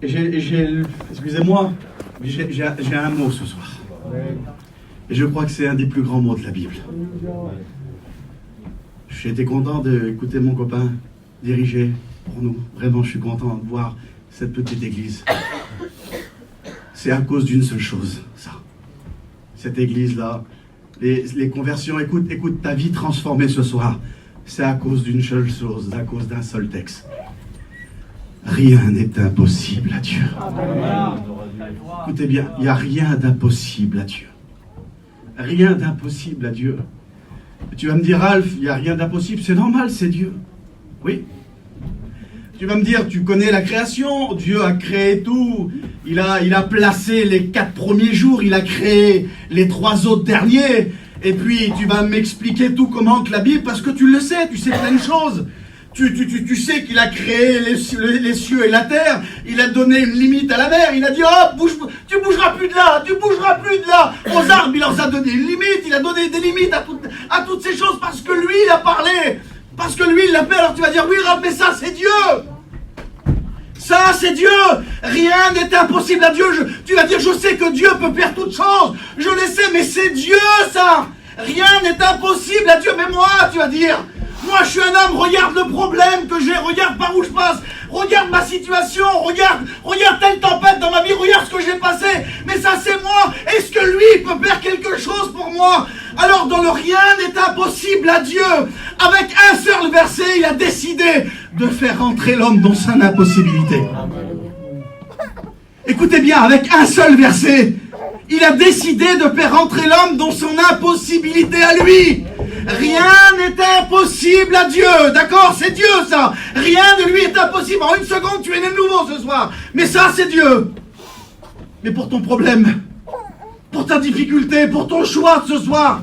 Excusez-moi, mais j'ai un mot ce soir. Et je crois que c'est un des plus grands mots de la Bible. J'ai été content d'écouter mon copain diriger pour nous. Vraiment, je suis content de voir cette petite église. C'est à cause d'une seule chose, ça. Cette église-là, les conversions, écoute ta vie transformée ce soir. C'est à cause d'une seule chose, à cause d'un seul texte. Rien n'est impossible à Dieu. Écoutez bien, il n'y a rien d'impossible à Dieu. Rien d'impossible à Dieu. Tu vas me dire, Alf, il n'y a rien d'impossible. C'est normal, c'est Dieu. Oui. Tu vas me dire, tu connais la création. Dieu a créé tout. Il a placé les 4 premiers jours. Il a créé les 3 autres derniers. Et puis, tu vas m'expliquer tout comment que la Bible, parce que tu le sais, tu sais plein de choses. Tu sais qu'il a créé les cieux et la terre. Il a donné une limite à la mer. Il a dit, oh, tu bougeras plus de là, tu bougeras plus de là. Aux arbres, il leur a donné une limite. Il a donné des limites à toutes ces choses parce que lui, il a parlé. Parce que lui, il l'a fait. Alors tu vas dire, oui, mais ça, c'est Dieu. Ça, c'est Dieu. Rien n'est impossible à Dieu. Tu vas dire, je sais que Dieu peut faire toutes choses. Je le sais, mais c'est Dieu, ça. Rien n'est impossible à Dieu. Mais moi, tu vas dire... Moi, je suis un homme, regarde le problème que j'ai, regarde par où je passe, regarde ma situation, regarde telle tempête dans ma vie, regarde ce que j'ai passé. Mais ça, c'est moi. Est-ce que lui peut faire quelque chose pour moi? Alors, dans le rien n'est impossible à Dieu. Avec un seul verset, il a décidé de faire entrer l'homme dans son impossibilité. Écoutez bien, avec un seul verset, il a décidé de faire entrer l'homme dans son impossibilité à lui. Rien n'est impossible à Dieu, d'accord? C'est Dieu ça. Rien de lui est impossible. En une seconde, tu es né de nouveau ce soir. Mais ça, c'est Dieu. Mais pour ton problème, pour ta difficulté, pour ton choix de ce soir,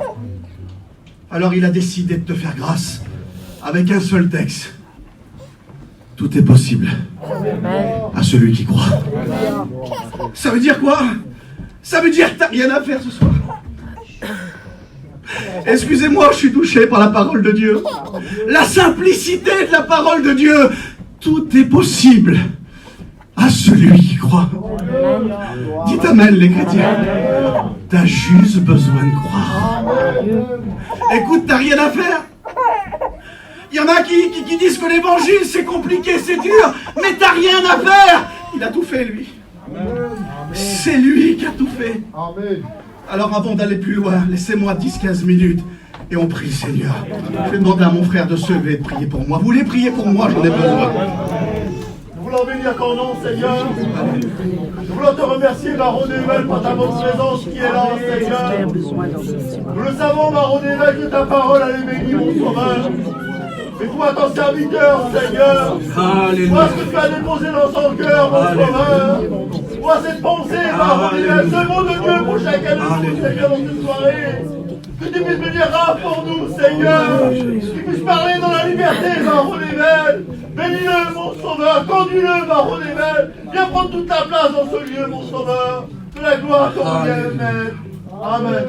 alors il a décidé de te faire grâce avec un seul texte. Tout est possible à celui qui croit. Ça veut dire quoi? Ça veut dire que tu n'as rien à faire ce soir. Excusez-moi, je suis touché par la parole de Dieu. La simplicité de la parole de Dieu. Tout est possible à celui qui croit. Dites amen les chrétiens. T'as juste besoin de croire. Écoute, t'as rien à faire. Il y en a qui disent que l'évangile c'est compliqué, c'est dur, mais t'as rien à faire. Il a tout fait lui. C'est lui qui a tout fait. Alors avant d'aller plus loin, laissez-moi 10-15 minutes et on prie le Seigneur. Je vais demander à mon frère de se lever et de prier pour moi. Vous voulez prier pour moi? J'en ai besoin. Nous voulons bénir ton nom, Seigneur. Nous voulons te remercier, Baron Emmanuel, pour ta bonne présence qui est là, Seigneur. Nous le savons, Baron Emmanuel, que ta parole, elle est bénie, mon sauveur. Mais toi, ton serviteur, Seigneur, vois ce que tu as déposé dans son cœur, mon sauveur. Vois cette pensée, Baron Emmanuel, ce mot de Dieu pour chacun de nous, Seigneur, dans cette soirée. Que tu puisses venir là pour nous, Seigneur. Que tu puisses parler dans la liberté, Baron Emmanuel. Bénis-le, mon sauveur. Conduis-le, Baron Emmanuel. Viens prendre toute ta place dans ce lieu, mon sauveur. De la gloire te revient, Amen. Amen.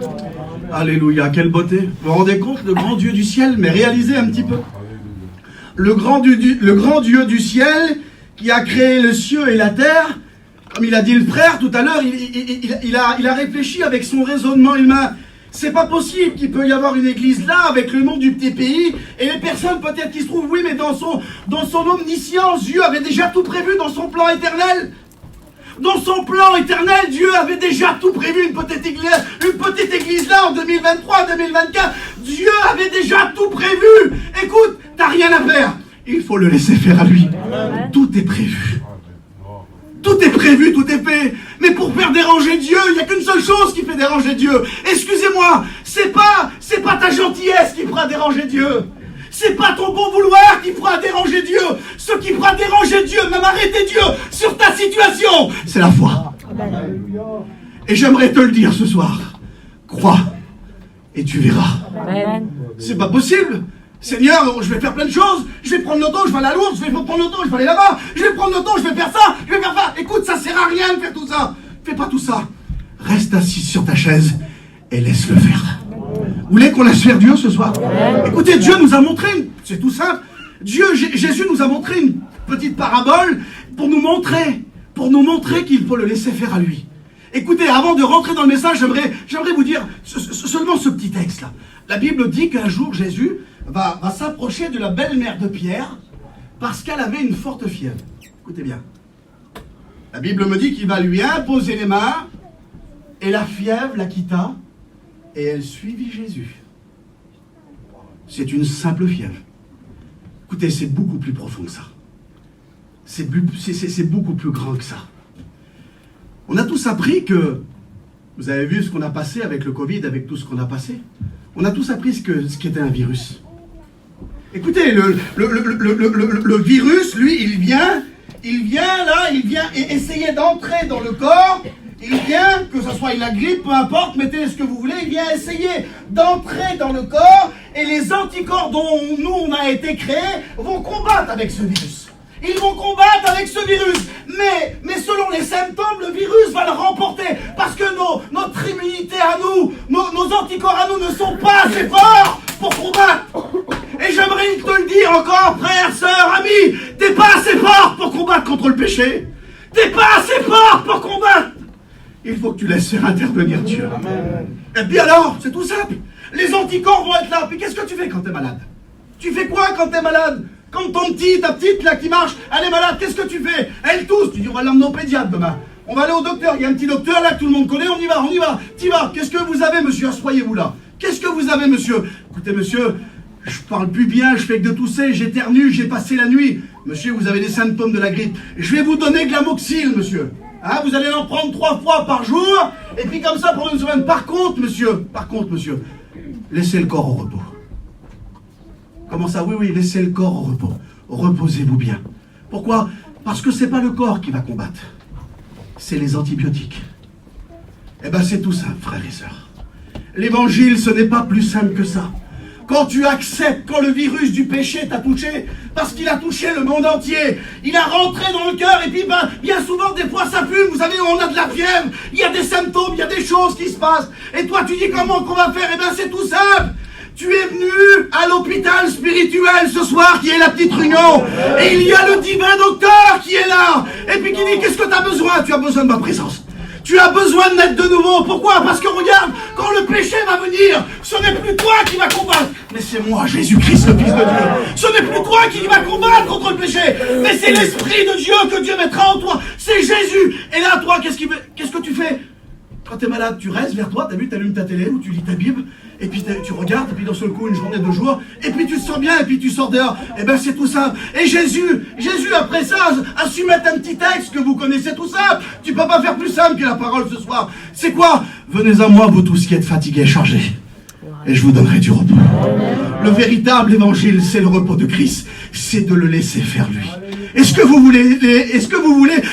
Alléluia, quelle beauté. Vous vous rendez compte, le grand Dieu du ciel, mais réalisez un petit peu. Le grand Dieu du ciel qui a créé le ciel et la terre, comme il a dit le frère tout à l'heure, il a réfléchi avec son raisonnement humain. C'est pas possible qu'il peut y avoir une église là avec le nom du petit pays et les personnes peut-être qui se trouvent, oui, mais dans son omniscience, Dieu avait déjà tout prévu dans son plan éternel. Dans son plan éternel, Dieu avait déjà tout prévu, une petite église là en 2023, 2024. Dieu avait déjà tout prévu. Écoute, t'as rien à faire. Il faut le laisser faire à lui. Tout est prévu. Tout est prévu, tout est fait. Mais pour faire déranger Dieu, il n'y a qu'une seule chose qui fait déranger Dieu. Excusez-moi, c'est pas ta gentillesse qui fera déranger Dieu. C'est pas ton bon vouloir qui fera déranger Dieu. Ce qui fera déranger Dieu, même arrêter Dieu sur ta situation, c'est la foi. Et j'aimerais te le dire ce soir. Crois et tu verras. C'est pas possible. Seigneur, je vais faire plein de choses. Je vais prendre l'auto, je vais aller à Lourdes. Je vais prendre l'auto, je vais aller là-bas. Je vais prendre l'auto, je vais faire ça. Je vais faire ça. Écoute, ça sert à rien de faire tout ça. Fais pas tout ça. Reste assis sur ta chaise et laisse-le faire. Vous voulez qu'on laisse faire Dieu ce soir? Écoutez, Dieu nous a montré, c'est tout simple. Jésus nous a montré une petite parabole pour nous montrer pour nous montrer qu'il faut le laisser faire à lui. Écoutez, avant de rentrer dans le message, j'aimerais vous dire seulement ce petit texte-là. La Bible dit qu'un jour, Jésus va s'approcher de la belle-mère de Pierre parce qu'elle avait une forte fièvre. Écoutez bien. La Bible me dit qu'il va lui imposer les mains et la fièvre la quitta et elle suivit Jésus. C'est une simple fièvre. Écoutez, c'est beaucoup plus profond que ça. C'est beaucoup plus grand que ça. On a tous appris que, vous avez vu ce qu'on a passé avec le Covid, avec tout ce qu'on a passé. On a tous appris ce qu'était un virus. Écoutez, le virus, lui, il vient essayer d'entrer dans le corps. Il vient, que ce soit la grippe, peu importe, mettez ce que vous voulez, il vient essayer d'entrer dans le corps et les anticorps dont nous, on a été créés, vont combattre avec ce virus. Ils vont combattre avec ce virus. Mais selon les symptômes, le virus va le remporter. Parce que notre immunité à nous, nos anticorps à nous ne sont pas assez forts pour combattre. Et j'aimerais te le dire encore, frères, sœurs, amis, t'es pas assez fort pour combattre contre le péché. T'es pas assez fort pour combattre. Il faut que tu laisses faire intervenir Dieu. Amen. Et puis alors, c'est tout simple. Les anticorps vont être là. Puis qu'est-ce que tu fais quand t'es malade? Tu fais quoi quand t'es malade? Quand ta petite là qui marche, elle est malade, qu'est-ce que tu fais? Elle tousse, tu dis on va l'emmener au pédiatre demain. On va aller au docteur, il y a un petit docteur là que tout le monde connaît, on y va. T'y vas. Qu'est-ce que vous avez, monsieur? Assoyez-vous là. Qu'est-ce que vous avez, monsieur? Écoutez, monsieur, je parle plus bien, je fais que de tousser, j'éternue, j'ai passé la nuit. Monsieur, vous avez des symptômes de la grippe. Je vais vous donner de l'amoxyl, monsieur. Hein, vous allez en prendre 3 fois par jour, et puis comme ça pendant une semaine. Par contre, monsieur, laissez le corps au repos. Comment ça? Oui, laissez le corps au repos. Reposez-vous bien. Pourquoi? Parce que c'est pas le corps qui va combattre. C'est les antibiotiques. Eh bien, c'est tout simple, frères et sœurs. L'évangile, ce n'est pas plus simple que ça. Quand tu acceptes, quand le virus du péché t'a touché, parce qu'il a touché le monde entier, il a rentré dans le cœur, et puis bien souvent, des fois, ça fume, vous savez, on a de la fièvre, il y a des symptômes, il y a des choses qui se passent, et toi, tu dis comment qu'on va faire? Eh bien, c'est tout simple. Tu es venu à l'hôpital spirituel ce soir, qui est la petite réunion, et il y a le divin docteur qui est là, et puis qui dit, qu'est-ce que tu as besoin? Tu as besoin de ma présence. Tu as besoin de naître de nouveau. Pourquoi? Parce que regarde, quand le péché va venir, ce n'est plus toi qui vas combattre, mais c'est moi, Jésus-Christ, le Fils de Dieu. Ce n'est plus toi qui vas combattre contre le péché, mais c'est l'Esprit de Dieu que Dieu mettra en toi. C'est Jésus. Et là, toi, qu'est-ce que tu fais? Quand tu es malade, tu restes vers toi, tu as vu, tu allumes ta télé ou tu lis ta Bible, et puis tu regardes, et puis d'un seul coup, une journée, 2 jours, et puis tu te sens bien, et puis tu sors dehors. Eh bien, c'est tout simple. Et Jésus, après ça, a su mettre un petit texte que vous connaissez tout simple. Tu peux pas faire plus simple que la parole ce soir. C'est quoi? Venez à moi, vous tous qui êtes fatigués et chargés, et je vous donnerai du repos. Le véritable évangile, c'est le repos de Christ. C'est de le laisser faire lui. Est-ce que vous voulez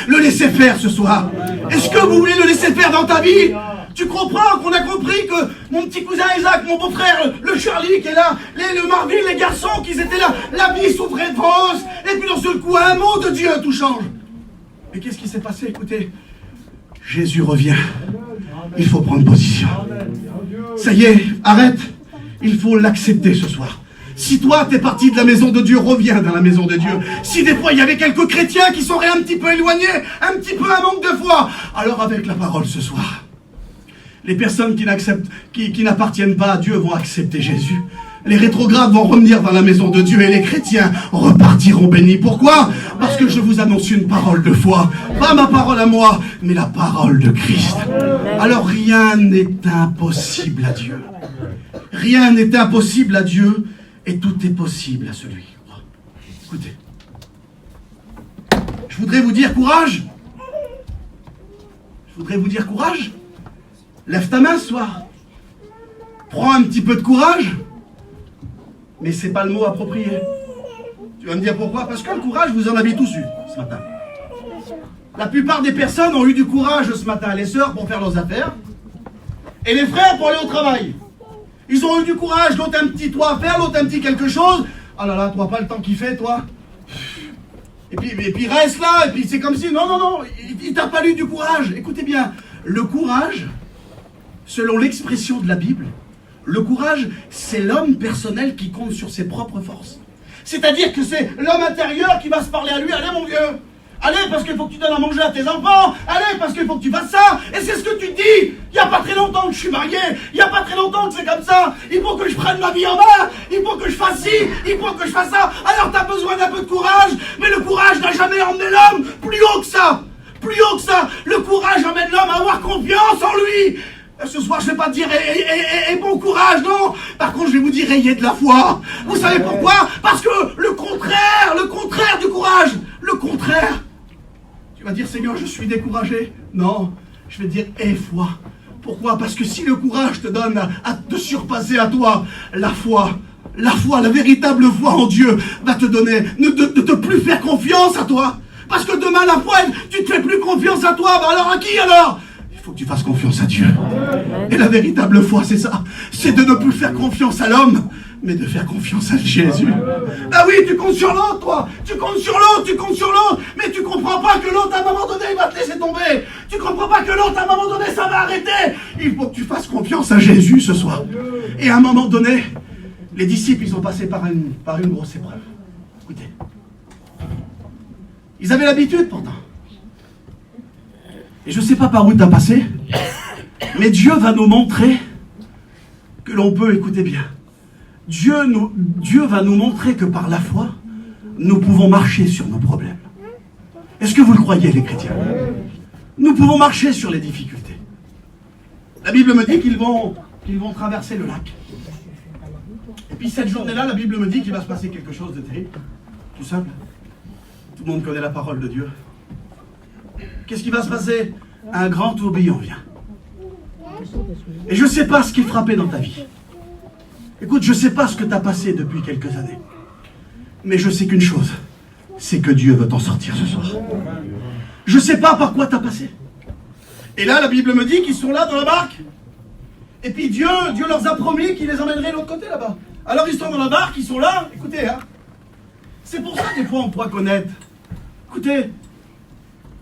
le laisser faire ce soir? Est-ce que vous voulez le laisser faire dans ta vie? Tu comprends qu'on a compris que mon petit cousin Isaac, mon beau-frère, le Charlie qui est là, le Marvin, les garçons qui étaient là, la vie s'ouvrait devant eux, et puis d'un seul coup, un mot de Dieu, tout change. Mais qu'est-ce qui s'est passé? Écoutez, Jésus revient. Il faut prendre position. Ça y est, arrête. Il faut l'accepter ce soir. Si toi, t'es parti de la maison de Dieu, reviens dans la maison de Dieu. Si des fois, il y avait quelques chrétiens qui seraient un petit peu éloignés, un petit peu un manque de foi, alors avec la parole ce soir, les personnes qui n'appartiennent pas à Dieu vont accepter Jésus. Les rétrogrades vont revenir dans la maison de Dieu et les chrétiens repartiront bénis. Pourquoi? Parce que je vous annonce une parole de foi. Pas ma parole à moi, mais la parole de Christ. Alors rien n'est impossible à Dieu. Rien n'est impossible à Dieu et tout est possible à celui qui croit. Écoutez. Je voudrais vous dire courage. Lève ta main ce soir. Prends un petit peu de courage. Mais c'est pas le mot approprié. Tu vas me dire pourquoi? Parce que le courage, vous en avez tous eu ce matin. La plupart des personnes ont eu du courage ce matin. Les sœurs pour faire leurs affaires. Et les frères pour aller au travail. Ils ont eu du courage. L'autre un petit toit à faire, l'autre un petit quelque chose. Ah là là, toi pas le temps qu'il fait, toi. Et puis reste là. Et puis c'est comme si... Non. Il t'a pas eu du courage. Écoutez bien. Le courage, selon l'expression de la Bible, le courage, c'est l'homme personnel qui compte sur ses propres forces. C'est-à-dire que c'est l'homme intérieur qui va se parler à lui. Allez mon vieux, Allez, parce qu'il faut que tu donnes à manger à tes enfants. Allez, parce qu'il faut que tu fasses ça. Et c'est ce que tu dis. Il n'y a pas très longtemps que je suis marié. Il n'y a pas très longtemps que c'est comme ça. Il faut que je prenne ma vie en main. Il faut que je fasse ci. Il faut que je fasse ça. Alors tu as besoin d'un peu de courage. Mais le courage n'a jamais emmené l'homme plus haut que ça. Plus haut que ça. Le courage emmène l'homme à avoir confiance en lui. Ce soir, je ne vais pas te dire bon courage, non. Par contre, je vais vous dire ayez de la foi. Vous savez pourquoi? Parce que le contraire du courage, le contraire. Tu vas dire, Seigneur, je suis découragé. Non, je vais dire aie foi. Pourquoi? Parce que si le courage te donne à te surpasser à toi, la foi, la véritable foi en Dieu va te donner de te plus faire confiance à toi. Parce que demain, la foi, tu te fais plus confiance à toi. Ben alors à qui alors? Il faut que tu fasses confiance à Dieu. Et la véritable foi, c'est ça. C'est de ne plus faire confiance à l'homme, mais de faire confiance à Jésus. Ah oui, tu comptes sur l'autre, toi. Tu comptes sur l'autre. Mais tu comprends pas que l'autre, à un moment donné, il va te laisser tomber. Tu comprends pas que l'autre, à un moment donné, ça va arrêter. Il faut que tu fasses confiance à Jésus ce soir. Et à un moment donné, les disciples, ils sont passés par une grosse épreuve. Écoutez. Ils avaient l'habitude, pourtant. Et je ne sais pas par où tu as passé, mais Dieu va nous montrer que l'on peut, écoutez bien, Dieu va nous montrer que par la foi, nous pouvons marcher sur nos problèmes. Est-ce que vous le croyez, les chrétiens? Nous pouvons marcher sur les difficultés. La Bible me dit qu'ils vont traverser le lac. Et puis cette journée-là, la Bible me dit qu'il va se passer quelque chose de terrible. Tout simple. Tout le monde connaît la parole de Dieu. Qu'est-ce qui va se passer? Un grand tourbillon vient. Et je ne sais pas ce qui est frappé dans ta vie. Écoute, je ne sais pas ce que tu as passé depuis quelques années. Mais je sais qu'une chose, c'est que Dieu veut t'en sortir ce soir. Je ne sais pas par quoi tu as passé. Et là, la Bible me dit qu'ils sont là dans la barque. Et puis Dieu leur a promis qu'il les emmènerait de l'autre côté là-bas. Alors ils sont dans la barque, ils sont là. Écoutez, hein. C'est pour ça des fois on pourra connaître. Écoutez,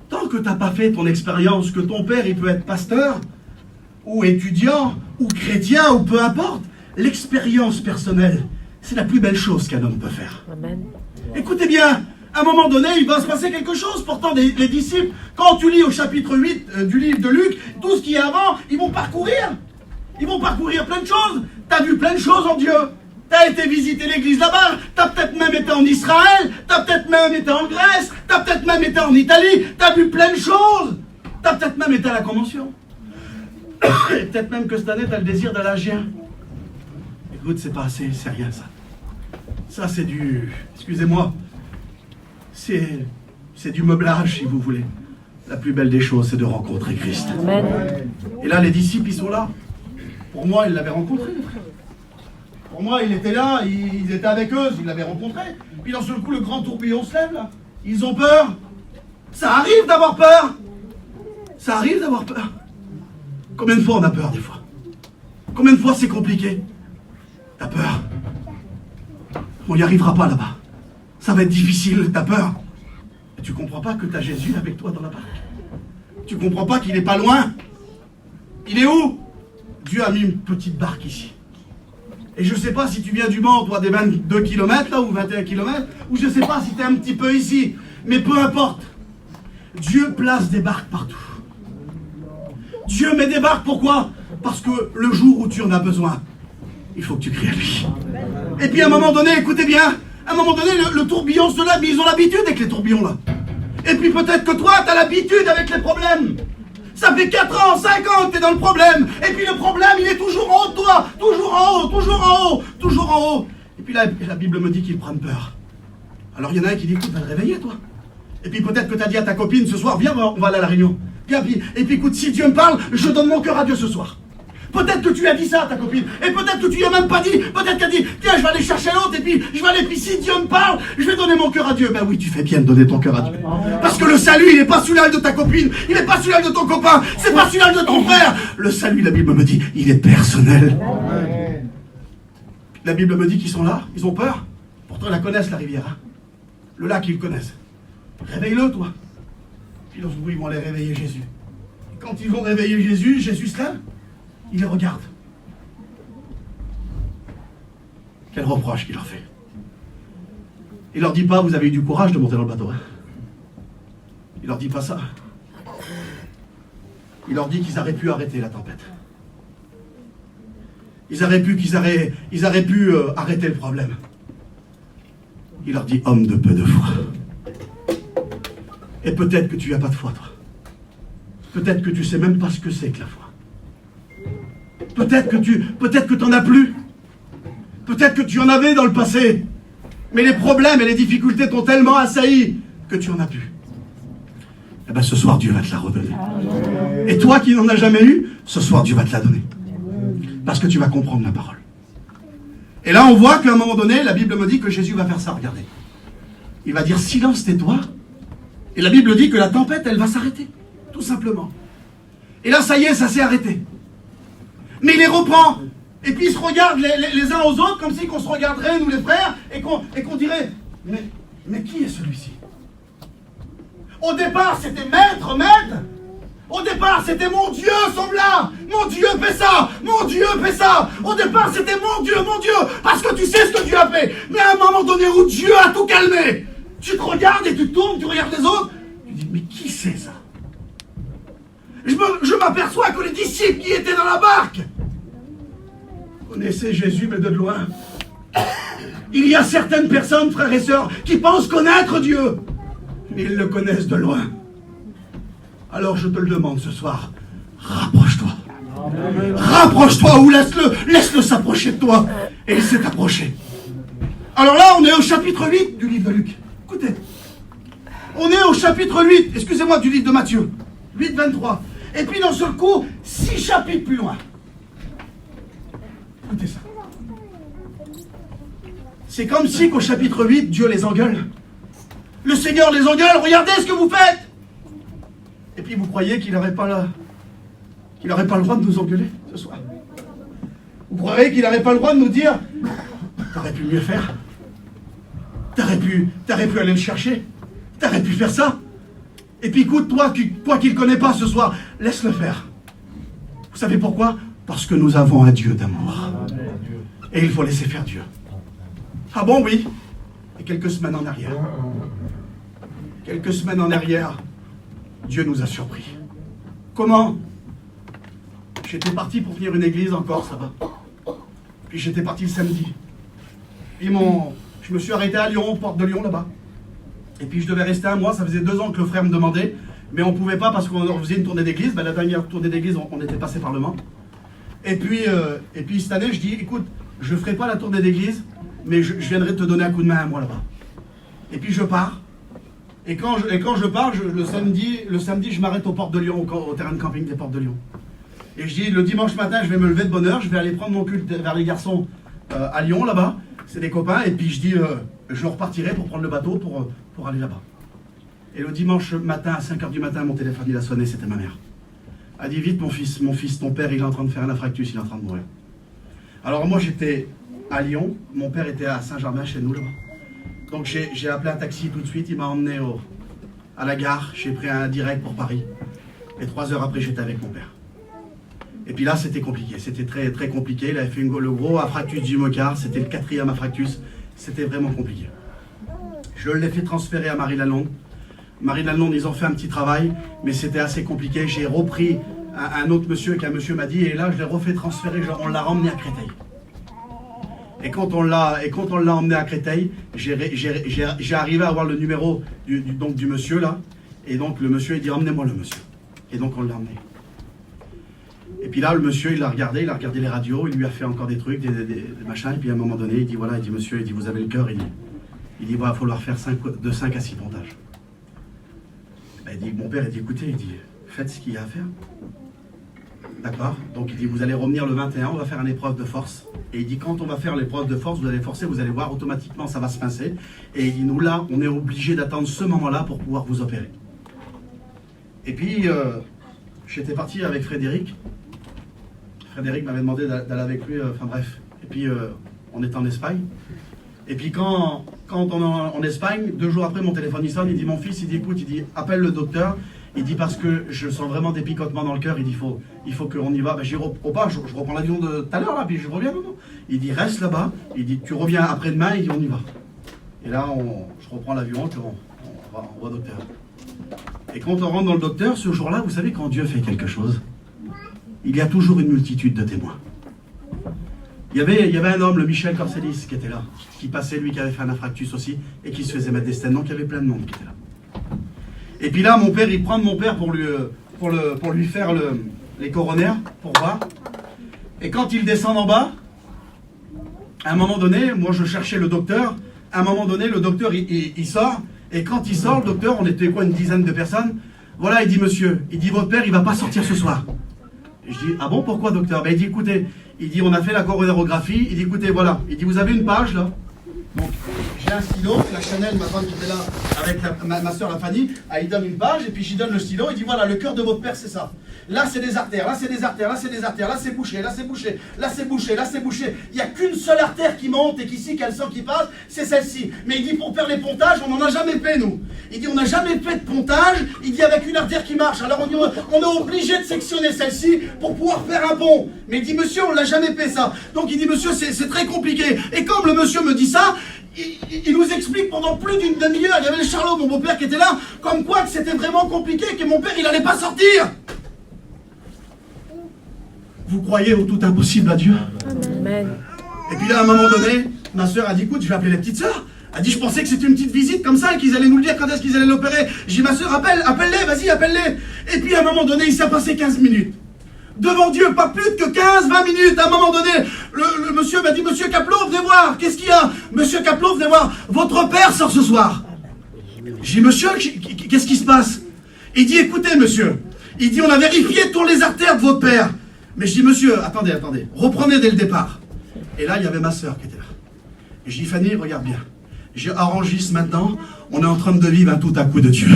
tant que tu n'as pas fait ton expérience, que ton père il peut être pasteur, ou étudiant, ou chrétien, ou peu importe, l'expérience personnelle, c'est la plus belle chose qu'un homme peut faire. Amen. Écoutez bien, à un moment donné, il va se passer quelque chose. Pourtant, les disciples, quand tu lis au chapitre 8 du livre de Luc, tout ce qui est avant, ils vont parcourir. Ils vont parcourir plein de choses. Tu as vu plein de choses en Dieu. Tu as été visiter l'église là-bas. Tu as peut-être même été en Israël. Tu as peut-être même été en Grèce. Tu as peut-être même été en Italie. Tu as vu plein de choses. Tu as peut-être même été à la convention. Et peut-être même que cette année, tu as le désir d'aller à Gien. Écoute, c'est pas assez, c'est rien ça. Ça, c'est du... Excusez-moi. C'est du meublage, si vous voulez. La plus belle des choses, c'est de rencontrer Christ. Amen. Et là, les disciples, ils sont là. Pour moi, ils l'avaient rencontré, les frères. Pour moi, il était là, ils étaient avec eux, ils l'avaient rencontré. Puis d'un seul coup, le grand tourbillon se lève, là. Ils ont peur. Ça arrive d'avoir peur. Ça arrive d'avoir peur. Combien de fois on a peur, des fois? Combien de fois c'est compliqué? T'as peur. On n'y arrivera pas là-bas. Ça va être difficile, t'as peur. Et tu comprends pas que t'as Jésus avec toi dans la barque. Tu comprends pas qu'il n'est pas loin. Il est où? Dieu a mis une petite barque ici. Et je ne sais pas si tu viens du Mans, toi, des 22 km, là, ou 21 km, ou je ne sais pas si tu es un petit peu ici. Mais peu importe. Dieu place des barques partout. Dieu met des barques, pourquoi? Parce que le jour où tu en as besoin, il faut que tu cries à lui. Et puis à un moment donné, écoutez bien, à un moment donné, le tourbillon se lève, mais ils ont l'habitude avec les tourbillons, là. Et puis peut-être que toi, tu as l'habitude avec les problèmes. Ça fait 4 ans, 5 ans que tu es dans le problème. Et puis le problème, il est toujours en haut de toi. Toujours en haut, toujours en haut, toujours en haut. Et puis là, la Bible me dit qu'ils prennent peur. Alors il y en a un qui dit, écoute, va le réveiller, toi. Et puis peut-être que tu as dit à ta copine ce soir, viens, on va aller à la réunion. Viens, et puis écoute, si Dieu me parle, je donne mon cœur à Dieu ce soir. Peut-être que tu as dit ça à ta copine. Et peut-être que tu lui as même pas dit. Peut-être qu'elle a dit, tiens, je vais aller chercher l'autre. Et puis, je vais aller, puis si Dieu me parle, je vais donner mon cœur à Dieu. Ben oui, tu fais bien de donner ton cœur à Dieu. Parce que le salut, il n'est pas celui-là de ta copine. Il n'est pas celui-là de ton copain. C'est pas celui-là de ton frère. Le salut, la Bible me dit, il est personnel. La Bible me dit qu'ils sont là. Ils ont peur. Pourtant, ils la connaissent, la rivière. Hein. Le lac, ils le connaissent. Réveille-le, toi. Puis dans ce bruit, ils vont aller réveiller Jésus. Et quand ils vont réveiller Jésus, Jésus se lève. Il les regarde. Quel reproche qu'il leur fait. Il leur dit pas, vous avez eu du courage de monter dans le bateau. Hein. Il leur dit pas ça. Il leur dit qu'ils auraient pu arrêter la tempête. Ils auraient pu arrêter le problème. Il leur dit, homme de peu de foi. Et peut-être que tu n'as pas de foi, toi. Peut-être que tu ne sais même pas ce que c'est que la foi. Peut-être que tu n'en as plus. Peut-être que tu en avais dans le passé. Mais les problèmes et les difficultés t'ont tellement assailli que tu en as plus. Eh bien, ce soir, Dieu va te la redonner. Et toi qui n'en as jamais eu, ce soir, Dieu va te la donner. Parce que tu vas comprendre la parole. Et là, on voit qu'à un moment donné, la Bible me dit que Jésus va faire ça, regardez. Il va dire, silence, tais-toi. Et la Bible dit que la tempête, elle va s'arrêter. Tout simplement. Et là, ça y est, ça s'est arrêté. Mais il les reprend. Et puis ils se regardent les uns aux autres, comme si qu'on se regarderait, nous les frères, et qu'on dirait, mais qui est celui-ci? Au départ, c'était maître. Au départ, c'était mon Dieu, sauve-la. Mon Dieu, fais ça. Mon Dieu, fais ça. Au départ, c'était mon Dieu, parce que tu sais ce que Dieu a fait. Mais à un moment donné où Dieu a tout calmé, tu te regardes et tu tournes, tu regardes les autres, tu dis, mais qui c'est ça? Je m'aperçois que les disciples qui étaient dans la barque connaissaient Jésus, mais de loin. Il y a certaines personnes, frères et sœurs, qui pensent connaître Dieu, mais ils le connaissent de loin. Alors je te le demande ce soir, rapproche-toi. Rapproche-toi ou laisse-le s'approcher de toi. Et il s'est approché. Alors là, on est au chapitre 8 du livre de Luc. Écoutez, on est au chapitre 8, excusez-moi, du livre de Matthieu, 8, 23. Et puis d'un seul coup, 6 chapitres plus loin. Écoutez ça. C'est comme si qu'au chapitre 8, Dieu les engueule. Le Seigneur les engueule, regardez ce que vous faites. Et puis vous croyez qu'il n'aurait pas le droit de nous engueuler ce soir? Vous croyez qu'il n'aurait pas le droit de nous dire, t'aurais pu mieux faire? T'aurais pu aller le chercher? T'aurais pu faire ça? Et puis écoute, toi qui ne le connais pas ce soir, laisse-le faire. Vous savez pourquoi? Parce que nous avons un Dieu d'amour. Et il faut laisser faire Dieu. Ah bon, oui. Et quelques semaines en arrière, Dieu nous a surpris. Comment? J'étais parti pour venir une église en Corse, ça va. Puis j'étais parti le samedi. Puis je me suis arrêté à Lyon, porte de Lyon, là-bas. Et puis je devais rester un mois, ça faisait 2 ans que le frère me demandait, mais on ne pouvait pas parce qu'on faisait une tournée d'église. La dernière tournée d'église, on était passé par le Mans. Et puis cette année, je dis, écoute, je ne ferai pas la tournée d'église, mais je viendrai te donner un coup de main un mois là-bas. Et puis je pars. Et quand je pars, le samedi, je m'arrête aux portes de Lyon, au terrain de camping des portes de Lyon. Et je dis, le dimanche matin, je vais me lever de bonne heure, je vais aller prendre mon culte vers les garçons à Lyon, là-bas. C'est des copains. Et puis je dis, je repartirai pour prendre le bateau pour aller là-bas. Et le dimanche matin, à 5h du matin, mon téléphone, il a sonné, c'était ma mère. Elle a dit, vite mon fils, ton père, il est en train de faire un infarctus, il est en train de mourir. Alors moi, j'étais à Lyon, mon père était à Saint-Germain, chez nous, là-bas. Donc j'ai appelé un taxi tout de suite, il m'a emmené à la gare, j'ai pris un direct pour Paris. Et 3 heures après, j'étais avec mon père. Et puis là, c'était compliqué, c'était très, très compliqué. Il avait fait le gros infarctus du myocarde, c'était le 4e infarctus, c'était vraiment compliqué. Je l'ai fait transférer à Marie-Lalonde. Marie-Lalonde, ils ont fait un petit travail, mais c'était assez compliqué. J'ai repris un autre monsieur qu'un monsieur m'a dit, et là, je l'ai refait transférer, on l'a ramené à Créteil. Et quand on l'a emmené à Créteil, j'ai arrivé à avoir le numéro du monsieur là. Et donc le monsieur, il dit, emmenez-moi le monsieur. Et donc on l'a emmené. Et puis là, le monsieur, il a regardé les radios, il lui a fait encore des trucs, des machins. Et puis à un moment donné, il dit, voilà, il dit, monsieur, il dit, vous avez le cœur, il dit, il va falloir faire de 5 à 6 pontages. Il dit, mon père, il dit, écoutez, il dit, faites ce qu'il y a à faire. D'accord. Donc il dit, vous allez revenir le 21, on va faire une épreuve de force. Et il dit, quand on va faire l'épreuve de force, vous allez forcer, vous allez voir, automatiquement, ça va se pincer. Et il dit, nous là, on est obligé d'attendre ce moment-là pour pouvoir vous opérer. Et puis, j'étais parti avec Frédéric. Frédéric m'avait demandé d'aller avec lui, enfin bref. Et puis, on est en Espagne. Et puis quand on est en Espagne, 2 jours après, mon téléphone il sonne, il dit, mon fils, il dit, écoute, il dit, appelle le docteur. Il dit, parce que je sens vraiment des picotements dans le cœur, il dit, il faut qu'on y va. Ben, je reprends l'avion de tout à l'heure, là, puis je reviens. Non. Il dit, reste là-bas. Il dit, tu reviens après-demain, il dit, on y va. Et là, je reprends l'avion, puis on va au docteur. Et quand on rentre dans le docteur, ce jour-là, vous savez, quand Dieu fait quelque chose, il y a toujours une multitude de témoins. Il y avait un homme, le Michel Corselis, qui était là, qui passait, lui, qui avait fait un infarctus aussi, et qui se faisait mettre des stents. Donc il y avait plein de monde qui était là. Et puis là, mon père, il prend mon père pour lui faire les coronaires, pour voir. Et quand il descend en bas, à un moment donné, moi je cherchais le docteur, à un moment donné, le docteur, il sort, et quand il sort, le docteur, on était quoi, une dizaine de personnes, voilà, il dit, monsieur, il dit, votre père, il va pas sortir ce soir. Et je dis, ah bon, pourquoi, docteur? Ben, il dit, écoutez, il dit, on a fait la coronarographie, il dit, écoutez, voilà, il dit, vous avez une page, là. Donc, j'ai un stylo, la Chanel, ma femme qui était là, avec ma soeur, la Fanny, elle donne une page, et puis j'y donne le stylo, il dit, voilà, le cœur de votre père, c'est ça. Là, c'est des artères, là, c'est des artères, là, c'est des artères, là, c'est bouché, là, c'est bouché, là, c'est bouché, là, c'est bouché. Il n'y a qu'une seule artère qui monte et qu'ici, qu'elle sent qui passe, c'est celle-ci. Mais il dit, pour faire les pontages, on n'en a jamais fait, nous. Il dit, on n'a jamais fait de pontage, il dit, avec une artère qui marche. Alors, on est obligé de sectionner celle-ci pour pouvoir faire un pont. Mais il dit, monsieur, on ne l'a jamais fait, ça. Donc, il dit, monsieur, c'est très compliqué. Et comme le monsieur me dit ça, il nous explique pendant plus d'une demi-heure, il y avait le Charlot, mon beau-père, qui était là, comme quoi que c'était vraiment compliqué, que mon père, il n'allait pas sortir. Vous croyez au tout impossible à Dieu? Amen. Et puis là, à un moment donné, ma soeur a dit, écoute, je vais appeler les petites sœurs. Elle dit, je pensais que c'était une petite visite comme ça et qu'ils allaient nous le dire quand est-ce qu'ils allaient l'opérer. J'ai dit, ma soeur, appelle-les, vas-y, appelle-les. Et puis à un moment donné, il s'est passé 15 minutes. Devant Dieu, pas plus que 15-20 minutes. À un moment donné, le monsieur m'a dit, monsieur Caplot, venez voir. Qu'est-ce qu'il y a? Monsieur Caplot, venez voir. Votre père sort ce soir. J'ai dit, monsieur, qu'est-ce qui se passe? Il dit, écoutez, monsieur. Il dit, on a vérifié toutes les artères de votre père. Mais je dis, monsieur, attendez, reprenez dès le départ. Et là, il y avait ma soeur qui était là. Et je dis, Fanny, regarde bien. J'enregistre maintenant, on est en train de vivre un tout à coup de Dieu.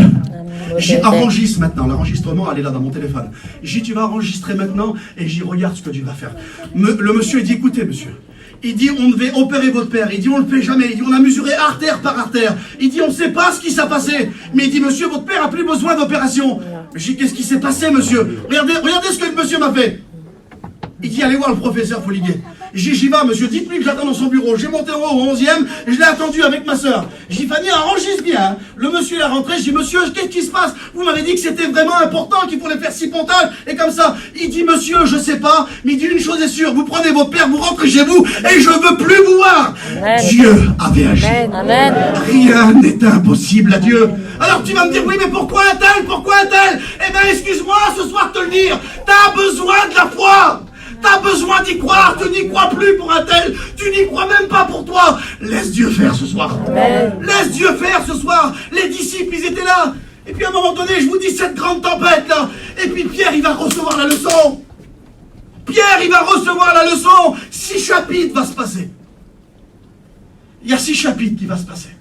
J'enregistre maintenant, l'enregistrement, elle est là dans mon téléphone. J'ai dit, tu vas enregistrer maintenant, et j'y regarde ce que tu vas faire. Le monsieur, il dit, écoutez, monsieur. Il dit, on devait opérer votre père. Il dit, on ne le fait jamais. Il dit, on a mesuré artère par artère. Il dit, on ne sait pas ce qui s'est passé. Mais il dit, monsieur, votre père n'a plus besoin d'opération. Mais j'ai dit, qu'est-ce qui s'est passé, monsieur? Regardez ce que le monsieur m'a fait. Il dit, allez voir le professeur Foliguet. J'y vais, monsieur, dites-lui que j'attends dans son bureau. J'ai monté au 11e, je l'ai attendu avec ma soeur. J'ai dit, Fanny, enregistre bien. Hein. Le monsieur, il est rentré, j'ai dit, monsieur, qu'est-ce qui se passe? Vous m'avez dit que c'était vraiment important, qu'il fallait faire 6 pontages, et comme ça. Il dit, monsieur, je sais pas, mais il dit une chose est sûre, vous prenez votre père, vous rentrez chez vous, et je veux plus vous voir. Amen. Dieu avait agi. Amen. Rien n'est impossible à Dieu. Alors tu vas me dire, oui, mais pourquoi un tel? Eh bien, excuse-moi, ce soir te le dire, t'as besoin de la foi. T'as besoin d'y croire, tu n'y crois plus pour un tel, tu n'y crois même pas pour toi. Laisse Dieu faire ce soir. Amen. Laisse Dieu faire ce soir. Les disciples, ils étaient là. Et puis à un moment donné, je vous dis, cette grande tempête là. Et puis Pierre, il va recevoir la leçon. Pierre, il va recevoir la leçon. 6 chapitres va se passer. Il y a 6 chapitres qui va se passer.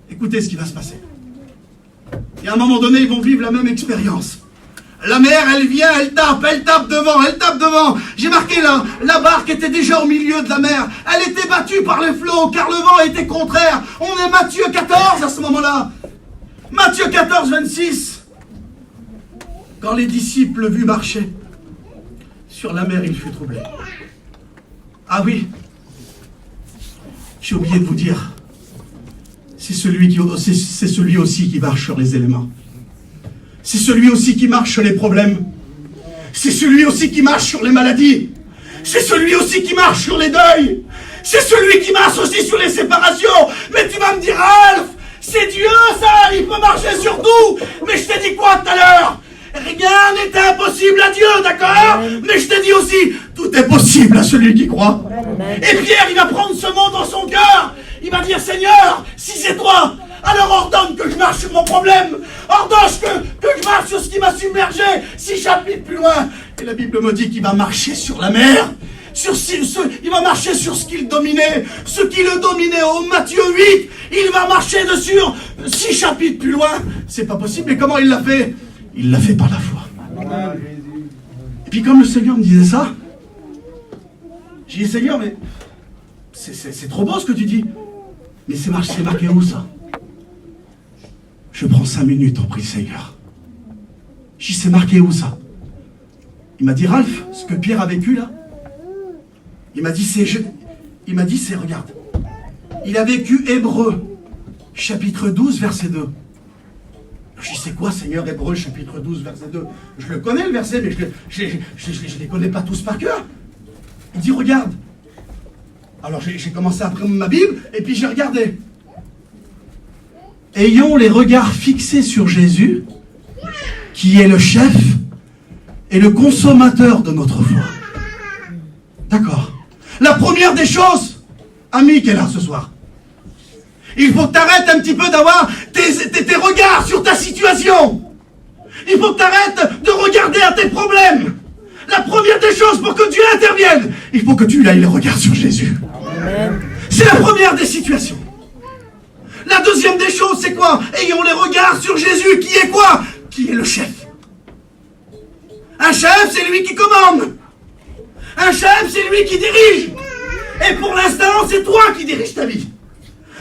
Écoutez ce qui va se passer. Et à un moment donné, ils vont vivre la même expérience. La mer, elle vient, elle tape devant. J'ai marqué là, la barque était déjà au milieu de la mer. Elle était battue par les flots, car le vent était contraire. On est Matthieu 14 à ce moment-là. Matthieu 14, 26. Quand les disciples le vurent marcher sur la mer, il fut troublé. Ah oui, j'ai oublié de vous dire, c'est celui aussi qui marche sur les éléments. C'est celui aussi qui marche sur les problèmes. C'est celui aussi qui marche sur les maladies. C'est celui aussi qui marche sur les deuils. C'est celui qui marche aussi sur les séparations. Mais tu vas me dire, Alf, c'est Dieu ça, il peut marcher sur tout. Mais je t'ai dit quoi tout à l'heure? Rien n'est impossible à Dieu, d'accord? Mais je t'ai dit aussi, tout est possible à celui qui croit. Et Pierre, il va prendre ce mot dans son cœur. Il va dire, Seigneur, si c'est toi, alors ordonne que je marche sur mon problème. Ordonne que je marche sur ce qui m'a submergé. 6 chapitres plus loin. Et la Bible me dit qu'il va marcher sur la mer. Il va marcher sur ce qu'il dominait. Ce qui le dominait au Matthieu 8. Il va marcher dessus 6 chapitres plus loin. C'est pas possible. Et comment il l'a fait? Il l'a fait par la foi. Et puis comme le Seigneur me disait ça, j'ai dit, Seigneur, mais c'est trop beau ce que tu dis. Mais c'est marqué où ça? Je prends 5 minutes, en prie, Seigneur. J'ai dit, c'est marqué où ça? Il m'a dit, Ralph, ce que Pierre a vécu là, il m'a dit, c'est, regarde, il a vécu Hébreux, chapitre 12, verset 2. Je dis, c'est quoi, Seigneur, Hébreux, chapitre 12, verset 2? Je le connais, le verset, mais je ne les connais pas tous par cœur. Il dit, regarde. Alors j'ai commencé à prendre ma Bible, et puis j'ai regardé. Ayons les regards fixés sur Jésus, qui est le chef et le consommateur de notre foi. D'accord. La première des choses, ami qui est là ce soir, il faut que tu arrêtes un petit peu d'avoir tes regards sur ta situation. Il faut que tu arrêtes de regarder à tes problèmes. La première des choses pour que Dieu intervienne, il faut que tu ailles les regards sur Jésus. C'est la première des situations. La deuxième des choses, c'est quoi? Ayons les regards sur Jésus, qui est quoi? Qui est le chef. Un chef, c'est lui qui commande. Un chef, c'est lui qui dirige. Et pour l'instant, c'est toi qui dirige ta vie.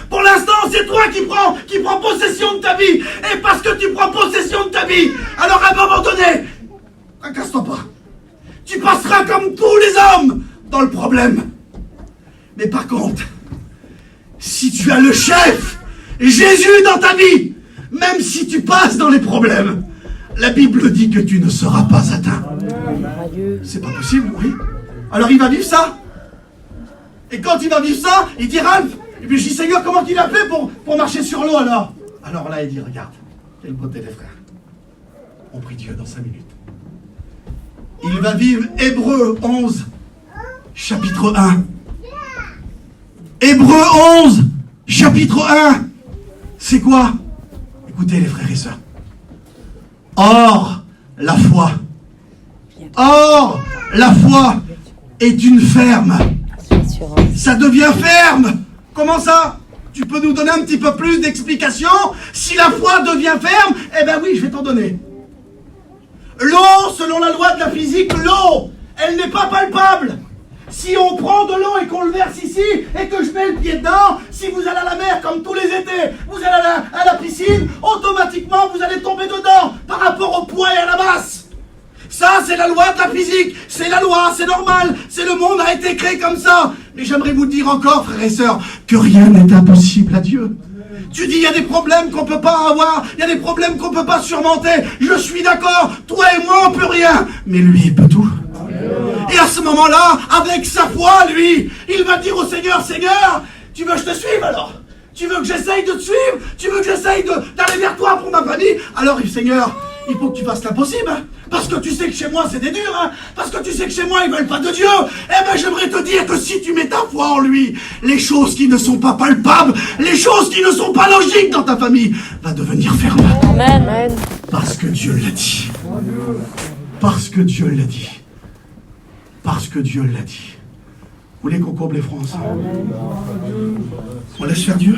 Pour l'instant, c'est toi qui prends possession de ta vie. Et parce que tu prends possession de ta vie, alors à un moment donné, tracasse-toi pas. Tu passeras comme tous les hommes dans le problème. Mais par contre, si tu as le chef, Jésus dans ta vie, même si tu passes dans les problèmes, la Bible dit que tu ne seras pas atteint. C'est pas possible, oui. Alors il va vivre ça. Et quand il va vivre ça, il dit Ralph, et puis je dis Seigneur, comment il a fait pour marcher sur l'eau alors? Alors là il dit, regarde, quelle beauté les frères. On prie Dieu dans 5 minutes. Il va vivre Hébreux 11, chapitre 1. Hébreux 11, chapitre 1. C'est quoi? Écoutez les frères et sœurs. Or, la foi est une ferme. Ça devient ferme. Comment ça? Tu peux nous donner un petit peu plus d'explications? Si la foi devient ferme, eh ben oui, je vais t'en donner. L'eau, selon la loi de la physique, l'eau, elle n'est pas palpable. Si on prend de l'eau et qu'on le verse ici, et que je mets le pied dedans, si vous allez à la mer comme tous les étés, vous allez à la piscine, automatiquement vous allez tomber dedans par rapport au poids et à la masse. Ça, c'est la loi de la physique, c'est la loi, c'est normal, c'est le monde a été créé comme ça. Mais j'aimerais vous dire encore, frères et sœurs, que rien n'est impossible à Dieu. Tu dis, il y a des problèmes qu'on ne peut pas avoir, il y a des problèmes qu'on ne peut pas surmonter. Je suis d'accord, toi et moi, on ne peut rien. Mais lui, il peut tout. Et à ce moment-là, avec sa foi, lui, il va dire au Seigneur, Seigneur, tu veux que je te suive alors? Tu veux que j'essaye de te suivre? Tu veux que j'essaye d'aller vers toi pour ma famille? Alors, Seigneur, il faut que tu fasses l'impossible, hein, parce que tu sais que chez moi c'est des durs, hein, parce que tu sais que chez moi ils veulent pas de Dieu. Eh ben j'aimerais te dire que si tu mets ta foi en lui, les choses qui ne sont pas palpables, les choses qui ne sont pas logiques dans ta famille, va devenir ferme. Amen. Parce que Dieu l'a dit. Parce que Dieu l'a dit. Parce que Dieu l'a dit. Vous voulez qu'on courbe les fronts ensemble? On laisse faire Dieu.